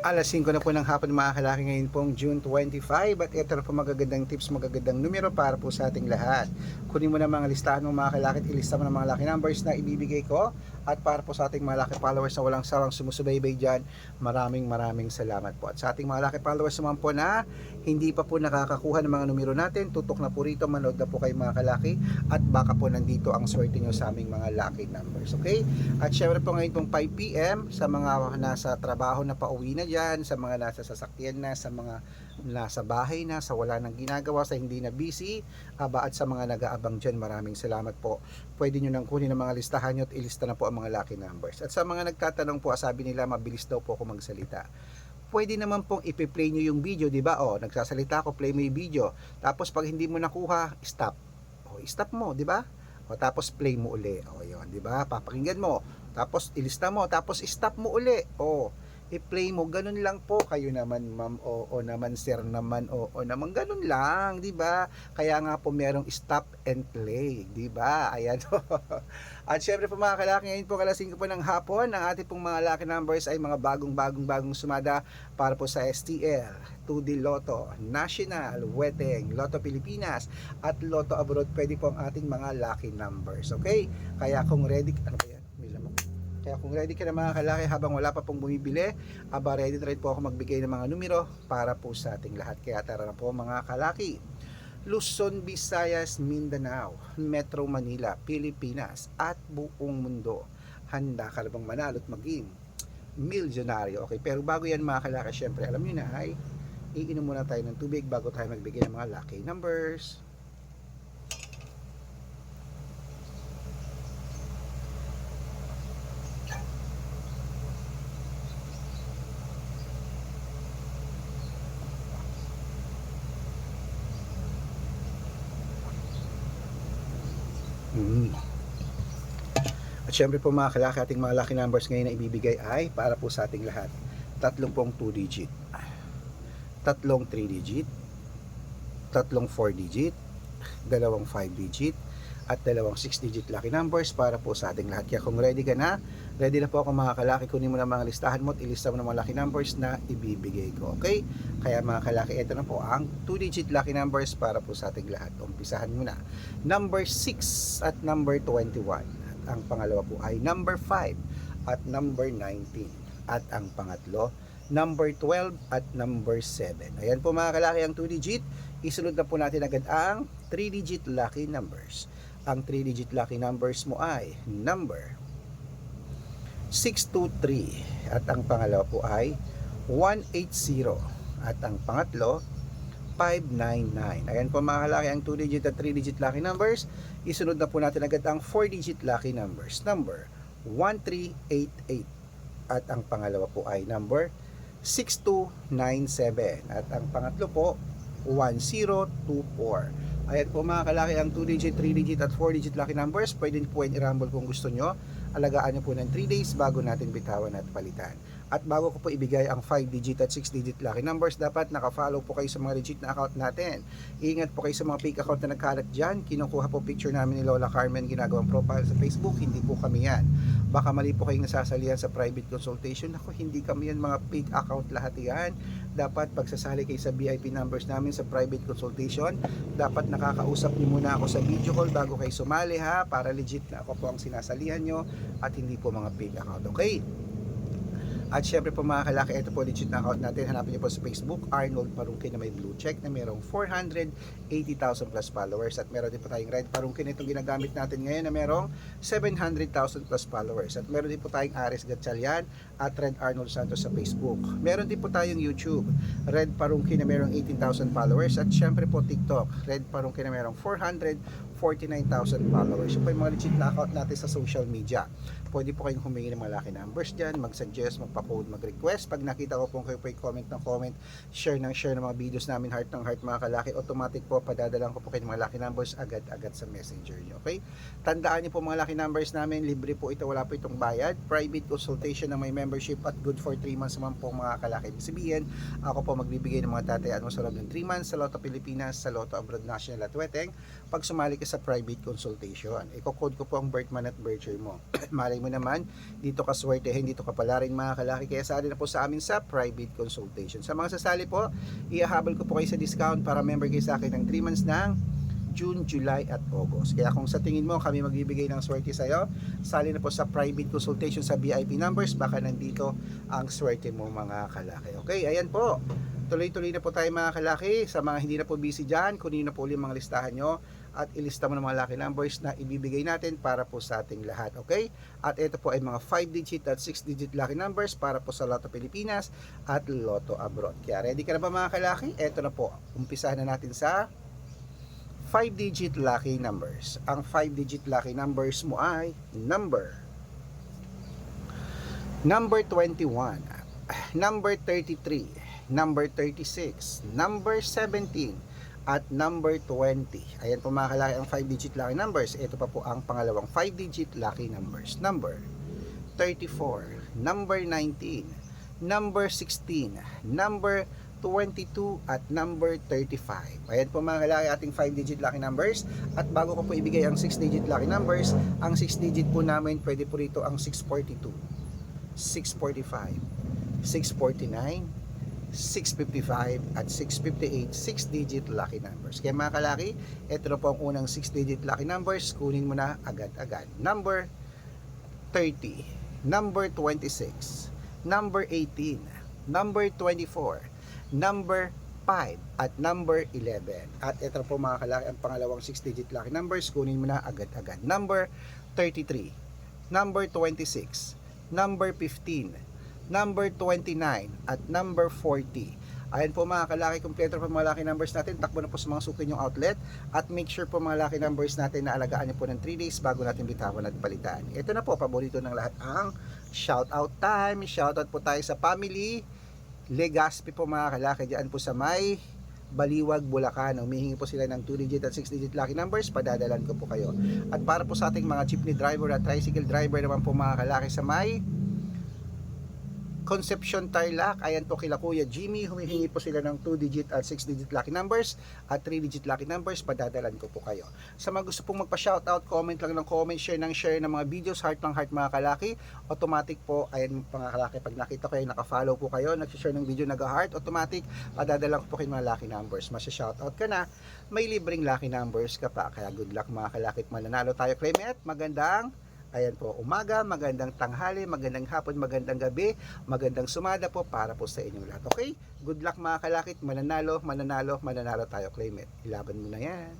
Alas 5 na po ng hapon mga kalaki, ngayon pong June 25 at ito na po magagandang tips, magagandang numero para po sa ating lahat. Kunin mo na mga listahan ng mga kalaki at ilista mo ng mga lucky numbers na ibibigay ko, at para po sa ating mga lucky followers na walang sawang sumusubaybay dyan, maraming salamat po. At sa ating mga lucky followers naman po na hindi pa po nakakakuha ng mga numero natin, tutok na po rito, manood na po kayo mga kalaki, at baka po nandito ang swerte nyo sa aming mga lucky numbers, okay? At syempre po ngayon pong 5 PM sa mga nasa trabaho na pauwi na dyan, sa mga nasa sasakyan na, sa mga nasa bahay na, sa wala nang ginagawa, sa hindi na busy, at sa mga nag-aabang dyan, maraming salamat po. Pwede nyo nang kunin ang mga listahan nyo at ilista na po ang mga lucky numbers. At sa mga nagtatanong po, sabi nila mabilis daw po ako magsalita. Pwede naman pong ipi-play nyo yung video, di ba? O, nagsasalita ako, play mo yung video. Tapos pag hindi mo nakuha, stop. O, stop mo, di ba? O, tapos play mo uli. O, yun, di ba? Papakinggan mo. Tapos ilista mo, tapos stop mo uli. O, i-play mo, ganun lang po. Kayo naman ma'am, o naman sir naman, o naman, ganun lang, di ba? Kaya nga po merong stop and play, di ba? Ayan. At syempre po mga kalaki, ngayon po alas 5 po ng hapon, ang ating pong mga lucky numbers ay mga bagong sumada para po sa STL, 2D Lotto, National, Weteng, Lotto Pilipinas, at Lotto Abroad. Pwede po ang ating mga lucky numbers, okay? Kaya kung ready, ano ba yan? May lamok. Kaya kung ready ka na mga kalaki, habang wala pa pong bumibili, ready na rin po ako magbigay ng mga numero para po sa ating lahat. Kaya tara na po mga kalaki. Luzon, Visayas, Mindanao, Metro Manila, Pilipinas, at buong mundo. Handa ka na bang manalo at maging milyonaryo? Okay, pero bago yan mga kalaki, syempre alam nyo na ay iinom muna tayo ng tubig bago tayo magbigay ng mga lucky numbers. At syempre po mga kalaki, ating mga lucky numbers ngayon na ibibigay ay para po sa ating lahat. Tatlong pong 2 digit, tatlong 3 digit, tatlong 4 digit, dalawang 5 digit, at dalawang 6 digit lucky numbers para po sa ating lahat. Kaya kung ready ka na, ready na po ako mga kalaki, kunin mo na mga listahan mo at ilista mo na mga lucky numbers na ibibigay ko, okay? Kaya mga kalaki, ito na po ang 2 digit lucky numbers para po sa ating lahat. Umpisahan mo na. Number 6 at number 21. At ang pangalawa po ay number 5 at number 19. At ang pangatlo, number 12 at number 7. Ayan po mga kalaki ang 2 digit. Isunod na po natin agad ang 3 digit lucky numbers. Ang 3 digit lucky numbers mo ay number 623, at ang pangalawa po ay 180, at ang pangatlo 599. Ayan po mga kalaki ang 2 digit at 3 digit lucky numbers. Isunod na po natin agad ang 4 digit lucky numbers. Number 1388, at ang pangalawa po ay number 6297, at ang pangatlo po 1024. Ayan po mga kalaki ang 2 digit, 3 digit at 4 digit lucky numbers. Pwede po i-rumble kung gusto nyo. Alagaan nyo po ng 3 days bago natin bitawan at palitan. At bago ko po ibigay ang 5 digit at 6 digit lucky numbers, dapat naka-follow po kayo sa mga legit na account natin. Ingat po kayo sa mga fake account na nagkalat dyan. Kinukuha po picture namin ni Lola Carmen, ginagawang profile sa Facebook. Hindi po kami yan. Baka mali po kayong nasasalihan sa private consultation. Ako, hindi kami yan, mga fake account lahat yan. Dapat pagsasali kayo sa VIP numbers namin sa private consultation, dapat nakakausap niyo muna ako sa video call bago kayo sumali, ha, para legit na ako po ang sinasalihan nyo at hindi po mga fake account, okay? At syempre po mga kalaki, ito po legit na account natin. Hanapin niyo po sa Facebook, Arnold Parungkin, na may blue check na mayroong 480,000 plus followers. At meron din po tayong Red Parungkin, itong ginagamit natin ngayon, na mayroong 700,000 plus followers. At meron din po tayong Aris Gatchalian at Red Arnold Santos sa Facebook. Meron din po tayong YouTube, Red Parungkin, na mayroong 18,000 followers. At syempre po TikTok, Red Parungkin, na mayroong 449,000 followers. So po yung mga legit na account natin sa social media. Pwede po kayong humingi ng mga lucky numbers dyan, mag-suggest, magpa-code, mag-request. Pag nakita ko po kayo po comment ng comment, share ng mga videos namin, heart ng heart mga kalaki, automatic po padadalan ko po kayo ng mga lucky numbers agad-agad sa messenger nyo, okay? Tandaan niyo po mga lucky numbers namin, libre po ito, wala po itong bayad. Private consultation na may membership at good for 3 months naman po mga kalaki. Ibig sabihin, ako po magbibigay ng mga tatayaan mo sa loob ng 3 months sa Lotto Pilipinas, sa Lotto Abroad, National at Weteng. Pag sumali ka sa private consultation, i-code ko po ang birth month at birth year mo. Malay mo mo naman, dito ka swertehin, dito ka pala rin mga kalaki. Kaya sali na po sa amin sa private consultation. Sa mga sasali po, ihahabol ko po kayo sa discount para member kayo sa akin ng 3 months ng June, July at August. Kaya kung sa tingin mo kami magbibigay ng swerte sa'yo, sali na po sa private consultation sa VIP numbers, baka nandito ang swerte mo mga kalaki. Okay, ayan po. Tuloy-tuloy na po tayo mga kalaki. Sa mga hindi na po busy dyan, kunin na po ulit mga listahan nyo at ilista mo ng mga lucky numbers na ibibigay natin para po sa ating lahat. Okay? At ito po ay mga 5-digit at 6-digit lucky numbers para po sa Lotto Pilipinas at Lotto Abroad. Kaya ready ka na ba mga kalaki? Ito na po. Umpisahan na natin sa 5-digit lucky numbers. Ang 5-digit lucky numbers mo ay number 21, number 33, number 36, number 17, at number 20. Ayan po mga kalaki ang 5-digit lucky numbers. Ito pa po ang pangalawang 5-digit lucky numbers. Number 34, number 19, number 16, number 22 at number 35. Ayan po mga kalaki ating 5-digit lucky numbers. At bago ko po ibigay ang 6-digit lucky numbers, ang 6-digit po namin pwede po rito ang 642, 645, 649, 655 at 658 6-digit lucky numbers. Kaya mga kalaki, ito na po ang unang 6-digit lucky numbers. Kunin mo na agad-agad. Number 30, number 26, number 18, number 24, number 5 at number 11. At ito po mga kalaki ang pangalawang 6-digit lucky numbers. Kunin mo na agad-agad. Number 33, number 26, number 15, number 29 at number 40. Ayan po mga kalaki, kompleto po mga lucky numbers natin. Takbo na po sa mga suki yung outlet. At make sure po mga lucky numbers natin na alagaan nyo po ng 3 days bago natin bitawan at palitan. Ito na po, paborito ng lahat ang shoutout time. Shoutout po tayo sa family Legaspi po mga kalaki, dyan po sa may Baliwag, Bulacan. Humihingi po sila ng 2-digit at 6-digit lucky numbers. Padadalan ko po kayo. At para po sa ating mga jeepney driver at tricycle driver naman po mga kalaki sa may Concepcion, Tarlac, ayan po kila Kuya Jimmy, humihingi po sila ng 2-digit at 6-digit lucky numbers at 3-digit lucky numbers. Padadalan ko po kayo. Sa mga gusto pong magpa-shoutout, comment lang ng comment, share ng mga videos, heart ng heart mga kalaki, automatic po, ayan mga kalaki, pag nakita kayo, naka-follow po kayo, nag-share ng video, nag-heart, automatic, padadalan ko po kayo mga lucky numbers. Masya-shoutout ka na, may libreng lucky numbers ka pa. Kaya good luck mga kalaki, mananalo tayo. Clement, magandang ayan po, umaga, magandang tanghali, magandang hapon, magandang gabi, magandang sumada po para po sa inyong lahat. Okay? Good luck mga kalakit, mananalo, mananalo, mananalo tayo, Clement. Ilaban mo na yan.